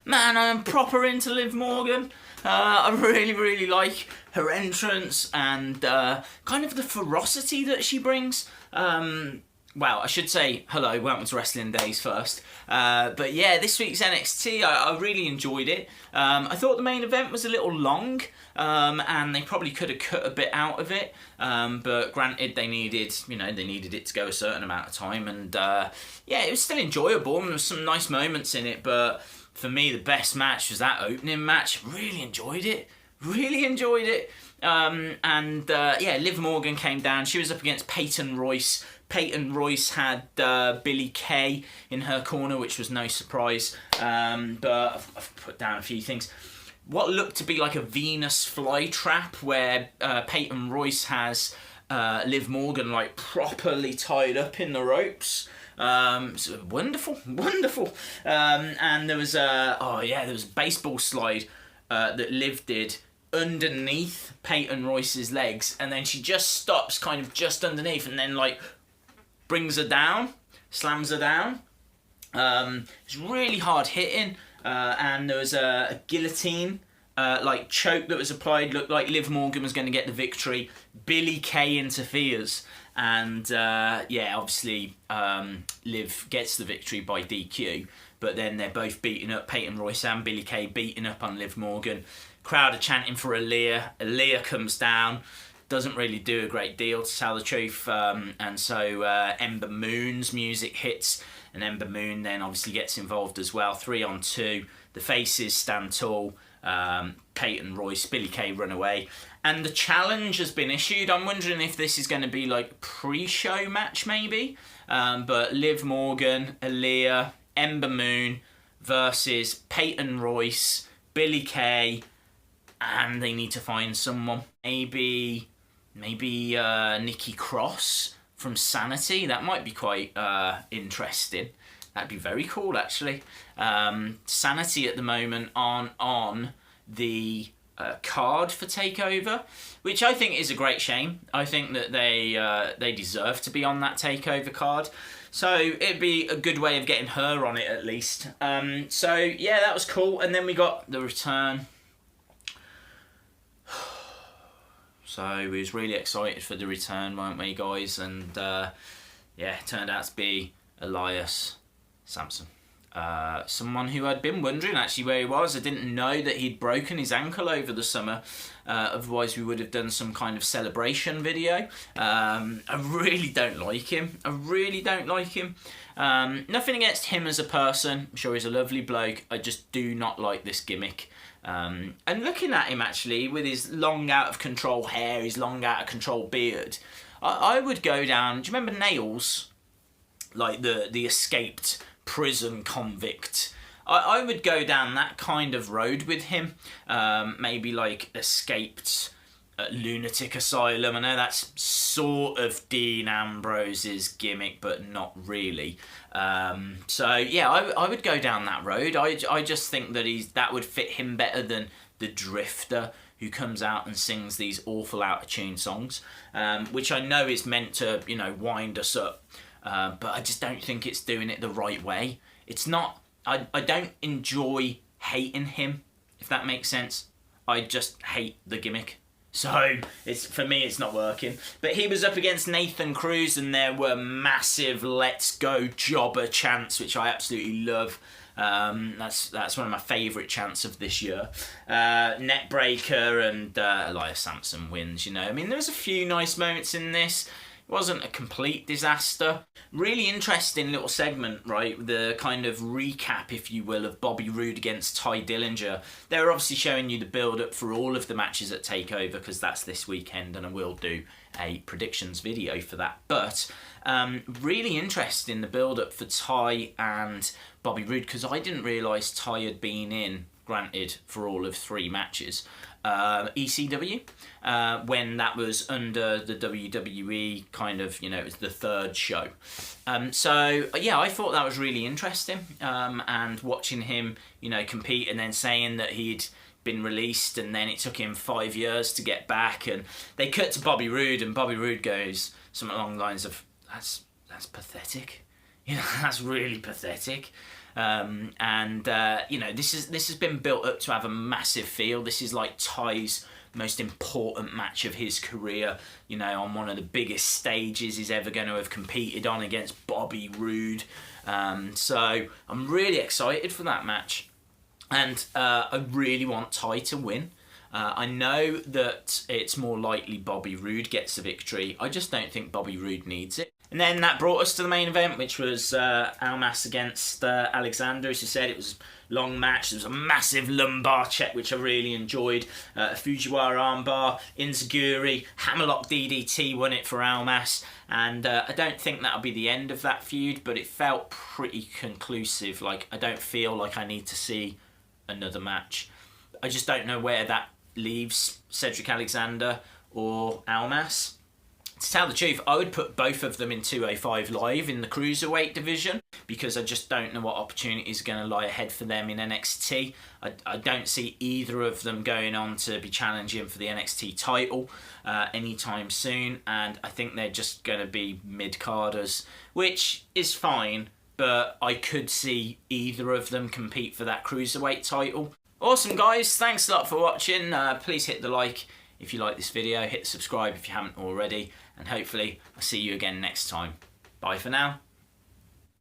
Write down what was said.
Man, I'm proper into Liv Morgan. I really like her entrance and kind of the ferocity that she brings. Well, I should say hello, welcome to Wrestling Days first. But yeah, this week's NXT, I really enjoyed it. I thought the main event was a little long, and they probably could have cut a bit out of it. But granted, they needed it to go a certain amount of time, and yeah, it was still enjoyable, and there was some nice moments in it. But for me, the best match was that opening match. Really enjoyed it. Yeah, Liv Morgan came down. She was up against Peyton Royce. Peyton Royce had Billie Kay in her corner, which was no surprise. But I've put down a few things. What looked to be like a Venus flytrap, where Peyton Royce has Liv Morgan like properly tied up in the ropes. So wonderful. And there was there was a baseball slide that Liv did underneath Peyton Royce's legs, and then she just stops kind of just underneath, and then like brings her down, slams her down. It's really hard hitting, and there was a guillotine like choke that was applied. Looked like Liv Morgan was going to get the victory. Billie Kay interferes, and obviously Liv gets the victory by DQ. But then they're both beating up, Peyton Royce and Billie Kay beating up on Liv Morgan. Crowd are chanting for Aaliyah. Aaliyah comes down, doesn't really do a great deal, to tell the truth. And so Ember Moon's music hits, and Ember Moon then obviously gets involved as well. 3-on-2. The faces stand tall. Peyton Royce, Billie Kay run away. And the challenge has been issued. I'm wondering if this is going to be like pre-show match maybe. But Liv Morgan, Aaliyah, Ember Moon versus Peyton Royce, Billie Kay, and they need to find someone. Maybe Nikki Cross from Sanity. That might be quite interesting. That'd be very cool, actually. Sanity at the moment on the card for TakeOver, which I think is a great shame. I think that they deserve to be on that TakeOver card. So it'd be a good way of getting her on it at least. So yeah, that was cool. And then we got the return. So we was really excited for the return, weren't we, guys? And yeah, it turned out to be Elias Samson. Someone who I'd been wondering actually where he was. I didn't know that he'd broken his ankle over the summer. Otherwise we would have done some kind of celebration video. I really don't like him. Nothing against him as a person. I'm sure he's a lovely bloke. I just do not like this gimmick. And looking at him actually with his long out of control hair, his long out of control beard, I would go down. Do you remember Nails? Like the escaped prison convict. I would go down that kind of road with him. Maybe like escaped lunatic asylum. I know that's sort of Dean Ambrose's gimmick, but not really. So yeah, I would go down that road. I just think that that would fit him better than the Drifter, who comes out and sings these awful out of tune songs, which I know is meant to, wind us up. But I just don't think it's doing it the right way. It's not. I don't enjoy hating him, if that makes sense. I just hate the gimmick. So for me, it's not working. But he was up against Nathan Cruz, and there were massive "Let's Go Jobber" chants, which I absolutely love. That's one of my favourite chants of this year. Netbreaker and Elias Samson wins. I mean, there was a few nice moments in this. It wasn't a complete disaster. Really interesting little segment, right? The kind of recap, if you will, of Bobby Roode against Ty Dillinger. They're obviously showing you the build-up for all of the matches at TakeOver, because that's this weekend, and I will do a predictions video for that. But really interesting, the build-up for Ty and Bobby Roode, because I didn't realise Ty had been in, granted, for all of 3 matches. ECW, when that was under the WWE kind of, it was the 3rd show. So yeah, I thought that was really interesting, and watching him, compete, and then saying that he'd been released and then it took him 5 years to get back, and they cut to Bobby Roode, and Bobby Roode goes something along the lines of, that's that's pathetic. You know, that's really pathetic. You know, this has been built up to have a massive feel. This is like Ty's most important match of his career, you know, on one of the biggest stages he's ever going to have competed on against Bobby Roode. So I'm really excited for that match, and I really want Ty to win. I know that it's more likely Bobby Roode gets the victory. I just don't think Bobby Roode needs it. And then that brought us to the main event, which was Almas against Alexander. As you said, it was a long match. There was a massive lumbar check, which I really enjoyed. A Fujiwara armbar, Enziguri, hammerlock DDT won it for Almas. And I don't think that'll be the end of that feud, but it felt pretty conclusive. Like, I don't feel like I need to see another match. I just don't know where that leaves Cedric Alexander or Almas. To tell the truth, I would put both of them in 205 Live in the Cruiserweight division, because I just don't know what opportunities are going to lie ahead for them in NXT. I don't see either of them going on to be challenging for the NXT title anytime soon, and I think they're just going to be mid-carders, which is fine, but I could see either of them compete for that Cruiserweight title. Awesome, guys. Thanks a lot for watching. Please hit the like if you like this video. Hit subscribe if you haven't already. And hopefully I'll see you again next time. Bye for now.